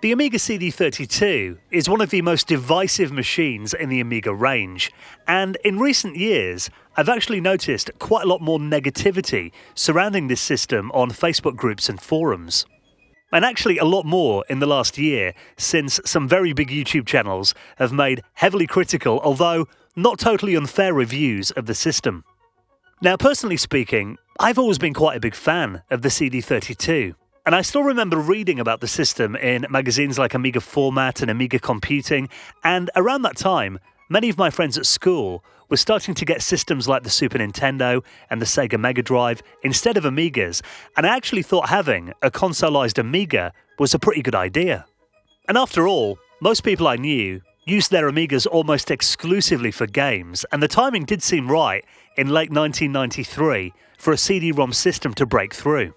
The Amiga CD32 is one of the most divisive machines in the Amiga range, and in recent years I've actually noticed quite a lot more negativity surrounding this system on Facebook groups and forums. And actually a lot more in the last year, since some very big YouTube channels have made heavily critical, although not totally unfair reviews of the system. Now, personally speaking, I've always been quite a big fan of the CD32. And I still remember reading about the system in magazines like Amiga Format and Amiga Computing, and around that time, many of my friends at school were starting to get systems like the Super Nintendo and the Sega Mega Drive instead of Amigas, and I actually thought having a consoleized Amiga was a pretty good idea. And after all, most people I knew used their Amigas almost exclusively for games, and the timing did seem right in late 1993 for a CD-ROM system to break through.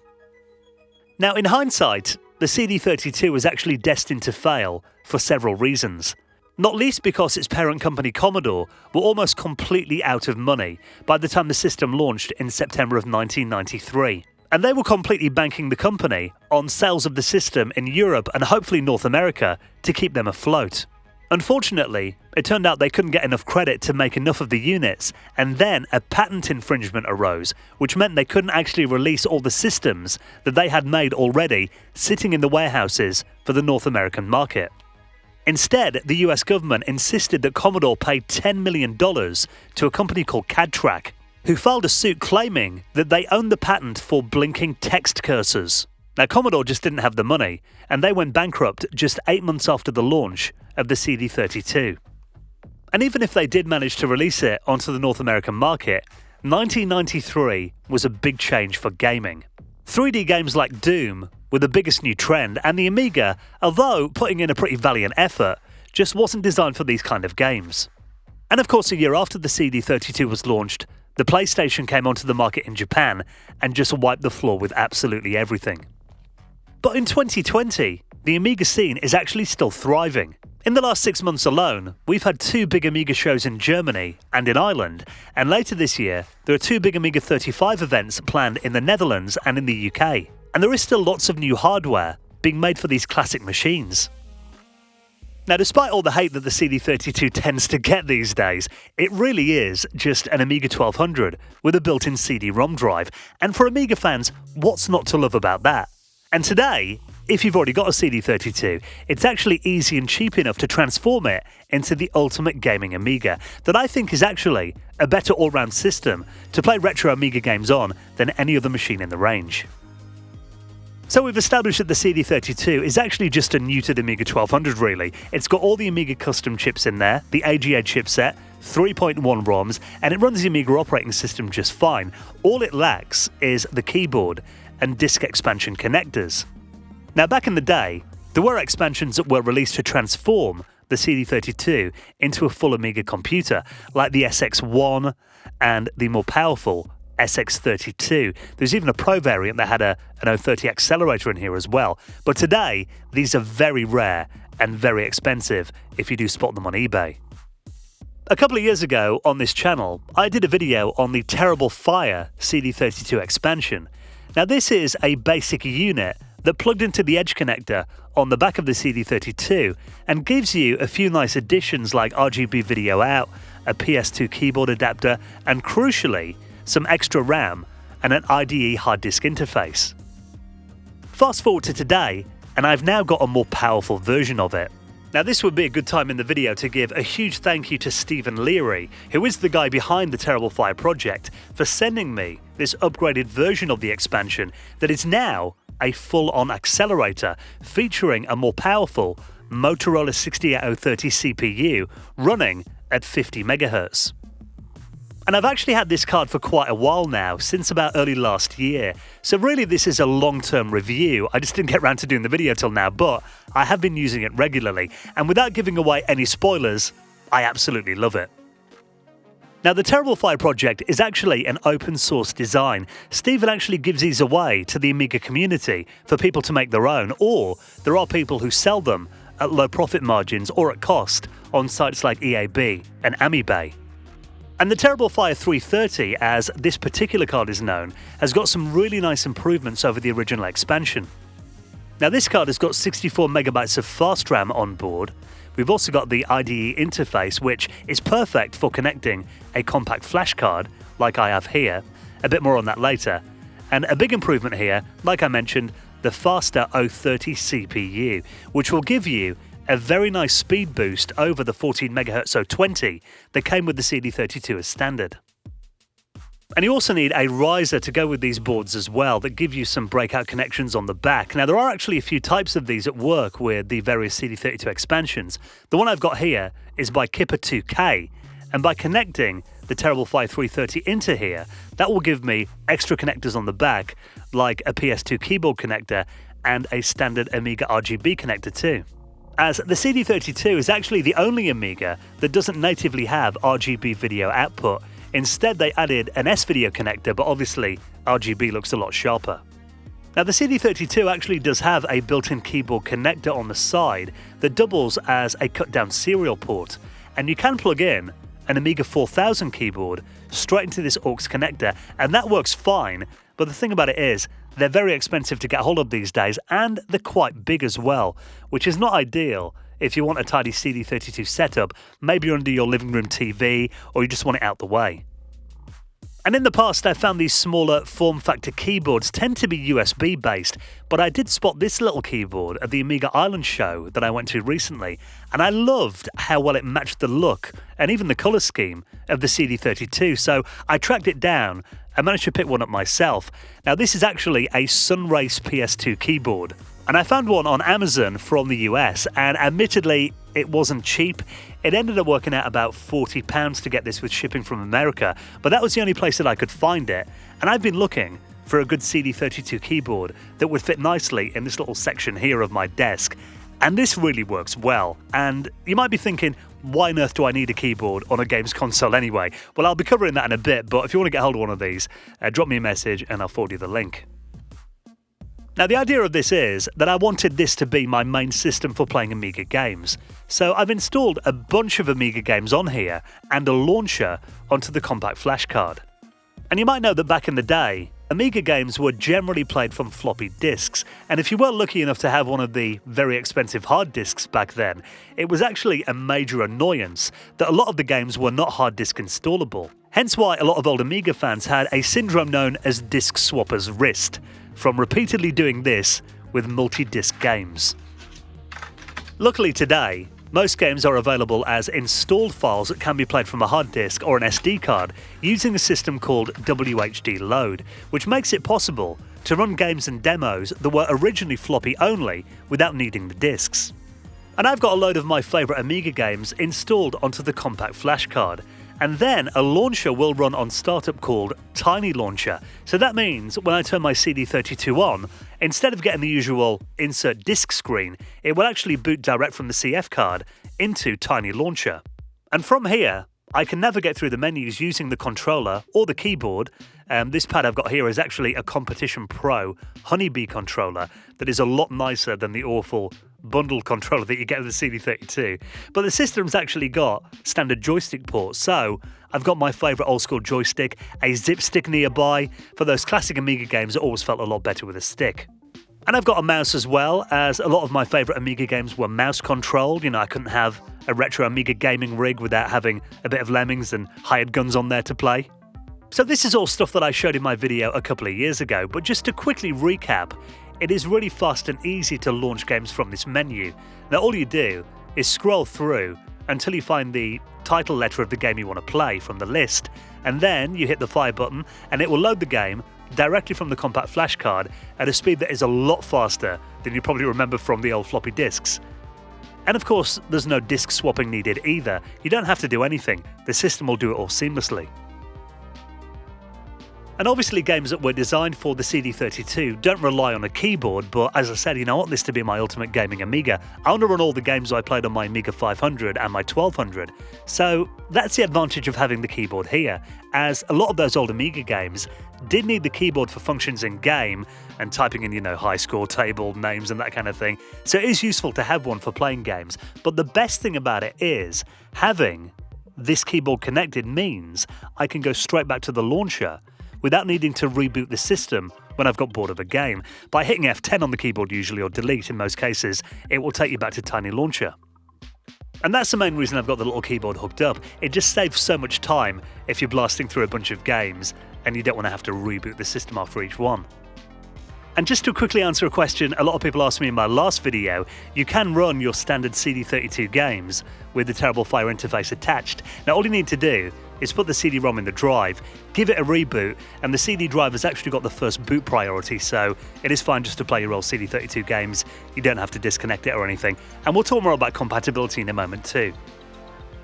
Now, in hindsight, the CD32 was actually destined to fail for several reasons. Not least because its parent company Commodore were almost completely out of money by the time the system launched in September of 1993. And they were completely banking the company on sales of the system in Europe and hopefully North America to keep them afloat. Unfortunately, it turned out they couldn't get enough credit to make enough of the units, and then a patent infringement arose, which meant they couldn't actually release all the systems that they had made already sitting in the warehouses for the North American market. Instead, the US government insisted that Commodore pay $10 million to a company called CAD-Track, who filed a suit claiming that they owned the patent for blinking text cursors. Now, Commodore just didn't have the money, and they went bankrupt just 8 months after the launch of the CD32. And even if they did manage to release it onto the North American market, 1993 was a big change for gaming. 3D games like Doom were the biggest new trend, and the Amiga, although putting in a pretty valiant effort, just wasn't designed for these kind of games. And of course, a year after the CD32 was launched, the PlayStation came onto the market in Japan and just wiped the floor with absolutely everything. But in 2020, the Amiga scene is actually still thriving. In the last 6 months alone, we've had 2 big Amiga shows in Germany and in Ireland, and later this year, there are 2 big Amiga 35 events planned in the Netherlands and in the UK. And there is still lots of new hardware being made for these classic machines. Now, despite all the hate that the CD32 tends to get these days, it really is just an Amiga 1200 with a built-in CD-ROM drive, and for Amiga fans, what's not to love about that? And today, if you've already got a CD32, it's actually easy and cheap enough to transform it into the ultimate gaming Amiga that I think is actually a better all-round system to play retro Amiga games on than any other machine in the range. So we've established that the CD32 is actually just a neutered Amiga 1200 really. It's got all the Amiga custom chips in there, the AGA chipset, 3.1 ROMs, and it runs the Amiga operating system just fine. All it lacks is the keyboard and disk expansion connectors. Now, back in the day, there were expansions that were released to transform the CD32 into a full Amiga computer, like the SX1 and the more powerful SX32. There's even a Pro variant that had an 030 accelerator in here as well. But today, these are very rare and very expensive if you do spot them on eBay. A couple of years ago on this channel, I did a video on the TerribleFire CD32 expansion. Now, this is a basic unit that plugged into the edge connector on the back of the CD32 and gives you a few nice additions like RGB video out, a PS2 keyboard adapter, and crucially, some extra RAM and an IDE hard disk interface. Fast forward to today, and I've now got a more powerful version of it. Now, this would be a good time in the video to give a huge thank you to Stephen Leary, who is the guy behind the TerribleFire project, for sending me this upgraded version of the expansion that is now a full-on accelerator featuring a more powerful Motorola 68030 CPU running at 50 MHz. And I've actually had this card for quite a while now, since about early last year. So really this is a long-term review. I just didn't get around to doing the video till now, but I have been using it regularly. And without giving away any spoilers, I absolutely love it. Now, the TerribleFire project is actually an open source design. Stephen actually gives these away to the Amiga community for people to make their own, or there are people who sell them at low profit margins or at cost on sites like EAB and Amibay. And the TerribleFire 330, as this particular card is known, has got some really nice improvements over the original expansion. Now this card has got 64 megabytes of fast RAM on board. We've also got the IDE interface, which is perfect for connecting a compact flash card like I have here. A bit more on that later. And a big improvement here, like I mentioned, the faster 030 CPU, which will give you a very nice speed boost over the 14 MHz 020 that came with the CD32 as standard. And you also need a riser to go with these boards as well that give you some breakout connections on the back. Now there are actually a few types of these at work with the various CD32 expansions. The one I've got here is by Kipper 2K, and by connecting the TerribleFire 330 into here, that will give me extra connectors on the back, like a PS2 keyboard connector and a standard Amiga RGB connector too. As the CD32 is actually the only Amiga that doesn't natively have RGB video output. Instead, they added an S-video connector, but obviously RGB looks a lot sharper. Now the CD32 actually does have a built-in keyboard connector on the side that doubles as a cut-down serial port, and you can plug in an Amiga 4000 keyboard straight into this aux connector, and that works fine, but the thing about it is, they're very expensive to get hold of these days, and they're quite big as well, which is not ideal if you want a tidy CD32 setup, maybe under your living room TV, or you just want it out the way. And in the past, I found these smaller form factor keyboards tend to be USB based, but I did spot this little keyboard at the Amiga Island show that I went to recently, and I loved how well it matched the look and even the colour scheme of the CD32, so I tracked it down and managed to pick one up myself. Now this is actually a Sunrace PS2 keyboard, and I found one on Amazon from the US, and admittedly it wasn't cheap. It ended up working out about £40 to get this with shipping from America, but that was the only place that I could find it, and I've been looking for a good CD32 keyboard that would fit nicely in this little section here of my desk, and this really works well. And you might be thinking, why on earth do I need a keyboard on a games console anyway? Well, I'll be covering that in a bit, but if you want to get hold of one of these, drop me a message and I'll forward you the link. Now the idea of this is that I wanted this to be my main system for playing Amiga games. So I've installed a bunch of Amiga games on here and a launcher onto the compact flash card. And you might know that back in the day, Amiga games were generally played from floppy disks, and if you were lucky enough to have one of the very expensive hard disks back then, it was actually a major annoyance that a lot of the games were not hard disk installable. Hence why a lot of old Amiga fans had a syndrome known as disk swapper's wrist, from repeatedly doing this with multi-disc games. Luckily today, most games are available as installed files that can be played from a hard disk or an SD card using a system called WHD Load, which makes it possible to run games and demos that were originally floppy only without needing the disks. And I've got a load of my favourite Amiga games installed onto the compact flash card, and then a launcher will run on startup called Tiny Launcher. So that means when I turn my CD32 on, instead of getting the usual insert disk screen, it will actually boot direct from the CF card into Tiny Launcher. And from here, I can navigate through the menus using the controller or the keyboard. This pad I've got here is actually a Competition Pro Honeybee controller that is a lot nicer than the awful bundle controller that you get with the CD32. But the system's actually got standard joystick ports, so I've got my favourite old school joystick, a zip stick nearby. For those classic Amiga games, it always felt a lot better with a stick. And I've got a mouse as well, as a lot of my favourite Amiga games were mouse controlled. You know, I couldn't have a retro Amiga gaming rig without having a bit of Lemmings and hired guns on there to play. So this is all stuff that I showed in my video a couple of years ago, but just to quickly recap, it is really fast and easy to launch games from this menu. Now all you do is scroll through until you find the title letter of the game you want to play from the list, and then you hit the fire button and it will load the game directly from the compact flash card at a speed that is a lot faster than you probably remember from the old floppy disks. And of course, there's no disk swapping needed either. You don't have to do anything. The system will do it all seamlessly. And obviously games that were designed for the CD32 don't rely on a keyboard, but as I said, I want this to be my ultimate gaming Amiga. I want to run all the games I played on my Amiga 500 and my 1200. So that's the advantage of having the keyboard here, as a lot of those old Amiga games did need the keyboard for functions in game and typing in, high score table names and that kind of thing. So it is useful to have one for playing games. But the best thing about it is having this keyboard connected means I can go straight back to the launcher, without needing to reboot the system when I've got bored of a game. By hitting F10 on the keyboard usually, or delete in most cases, it will take you back to Tiny Launcher. And that's the main reason I've got the little keyboard hooked up. It just saves so much time if you're blasting through a bunch of games and you don't want to have to reboot the system after each one. And just to quickly answer a question a lot of people asked me in my last video, you can run your standard CD32 games with the TerribleFire interface attached. Now all you need to do is put the CD-ROM in the drive, give it a reboot, and the CD drive has actually got the first boot priority, so it is fine just to play your old CD32 games. You don't have to disconnect it or anything. And we'll talk more about compatibility in a moment too.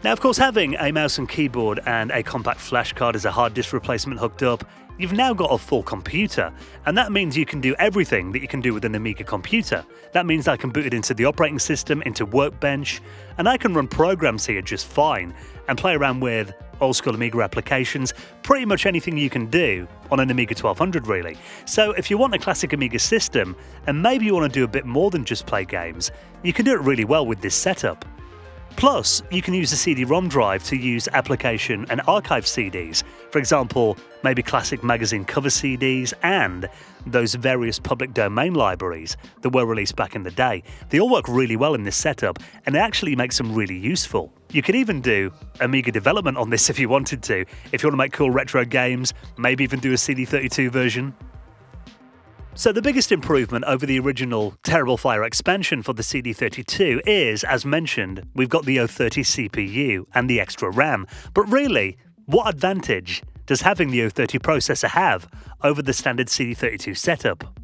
Now, of course, having a mouse and keyboard and a compact flash card as a hard disk replacement hooked up, you've now got a full computer, and that means you can do everything that you can do with an Amiga computer. That means I can boot it into the operating system, into Workbench, and I can run programs here just fine and play around with old school Amiga applications, pretty much anything you can do on an Amiga 1200 really. So if you want a classic Amiga system, and maybe you want to do a bit more than just play games, you can do it really well with this setup. Plus, you can use the CD-ROM drive to use application and archive CDs. For example, maybe classic magazine cover CDs and those various public domain libraries that were released back in the day. They all work really well in this setup, and it actually makes them really useful. You could even do Amiga development on this if you wanted to. If you want to make cool retro games, maybe even do a CD32 version. So the biggest improvement over the original TerribleFire expansion for the CD32 is, as mentioned, we've got the 030 CPU and the extra RAM. But really, what advantage does having the 030 processor have over the standard CD32 setup?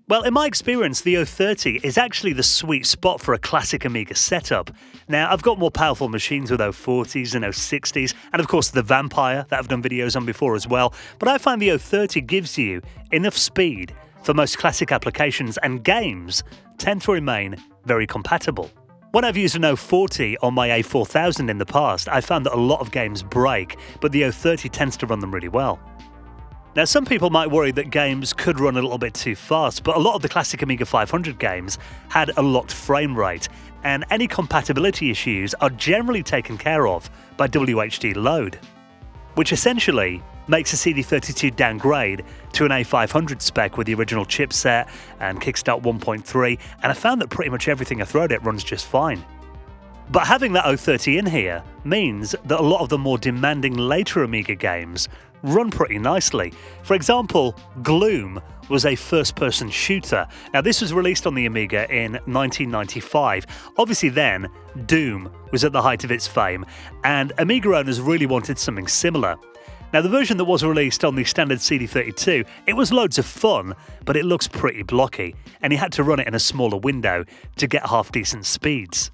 Well, in my experience, the 030 is actually the sweet spot for a classic Amiga setup. Now, I've got more powerful machines with 040s and 060s, and of course the Vampire that I've done videos on before as well, but I find the 030 gives you enough speed for most classic applications, and games tend to remain very compatible. When I've used an 040 on my A4000 in the past, I found that a lot of games break, but the 030 tends to run them really well. Now, some people might worry that games could run a little bit too fast, but a lot of the classic Amiga 500 games had a locked frame rate, and any compatibility issues are generally taken care of by WHD load, which essentially makes a CD32 downgrade to an A500 spec with the original chipset and Kickstart 1.3, and I found that pretty much everything I throw at it runs just fine. But having that 030 in here means that a lot of the more demanding later Amiga games run pretty nicely. For example, Gloom was a first-person shooter. Now, this was released on the Amiga in 1995. Obviously then, Doom was at the height of its fame, and Amiga owners really wanted something similar. Now, the version that was released on the standard CD32, it was loads of fun, but it looks pretty blocky, and you had to run it in a smaller window to get half-decent speeds.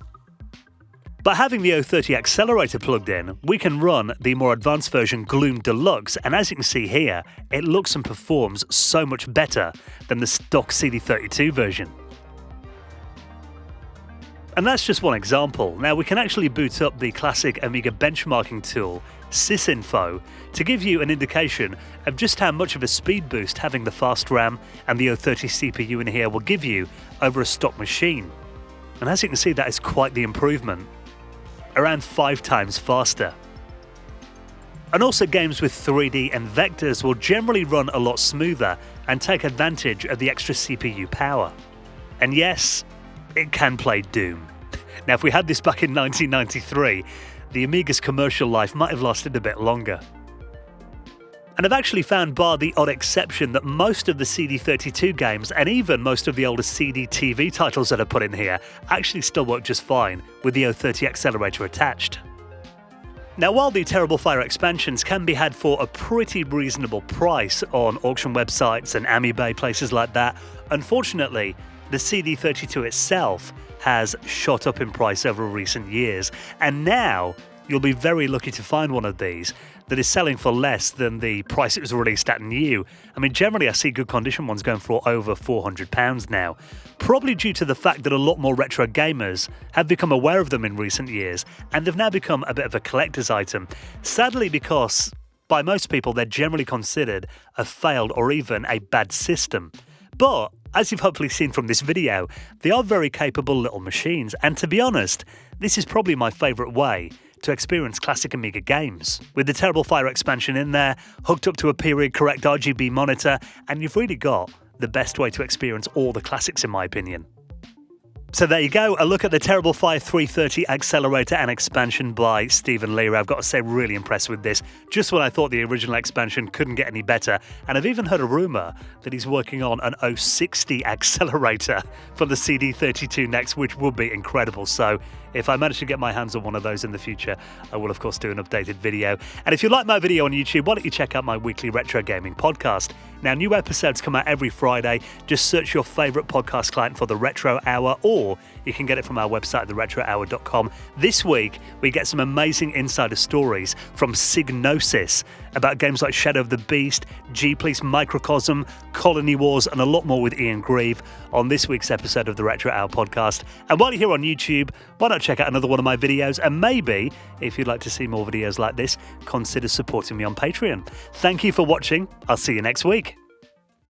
But having the 030 accelerator plugged in, we can run the more advanced version Gloom Deluxe, and as you can see here, it looks and performs so much better than the stock CD32 version. And that's just one example. Now, we can actually boot up the classic Amiga benchmarking tool, sysinfo, to give you an indication of just how much of a speed boost having the fast RAM and the 030 CPU in here will give you over a stock machine. And as you can see, that is quite the improvement. Around 5 times faster. And also games with 3D and vectors will generally run a lot smoother and take advantage of the extra CPU power. And yes, it can play Doom. Now, if we had this back in 1993, the Amiga's commercial life might have lasted a bit longer. And I've actually found, bar the odd exception, that most of the CD32 games, and even most of the older CD TV titles that are put in here, actually still work just fine with the 030 accelerator attached. Now, while the TerribleFire expansions can be had for a pretty reasonable price on auction websites and Amiibo, places like that, unfortunately, the CD32 itself has shot up in price over recent years, and now you'll be very lucky to find one of these that is selling for less than the price it was released at new. I mean, generally I see good condition ones going for over £400 now, probably due to the fact that a lot more retro gamers have become aware of them in recent years, and they've now become a bit of a collector's item. Sadly, because by most people they're generally considered a failed or even a bad system. But as you've hopefully seen from this video, they are very capable little machines, and to be honest, this is probably my favourite way to experience classic Amiga games. With the TerribleFire expansion in there, hooked up to a period-correct RGB monitor, and you've really got the best way to experience all the classics in my opinion. So there you go, a look at the TerribleFire 330 accelerator and expansion by Stephen Leary. I've got to say, really impressed with this. Just when I thought the original expansion couldn't get any better. And I've even heard a rumour that he's working on an 060 accelerator for the CD32 next, which would be incredible. So if I manage to get my hands on one of those in the future, I will of course do an updated video. And if you like my video on YouTube, why don't you check out my weekly retro gaming podcast. Now, new episodes come out every Friday. Just search your favourite podcast client for The Retro Hour, or you can get it from our website, theretrohour.com. This week, we get some amazing insider stories from Psygnosis about games like Shadow of the Beast, G-Police Microcosm, Colony Wars, and a lot more with Ian Grieve on this week's episode of The Retro Hour podcast. And while you're here on YouTube, why not check out another one of my videos? And maybe, if you'd like to see more videos like this, consider supporting me on Patreon. Thank you for watching. I'll see you next week.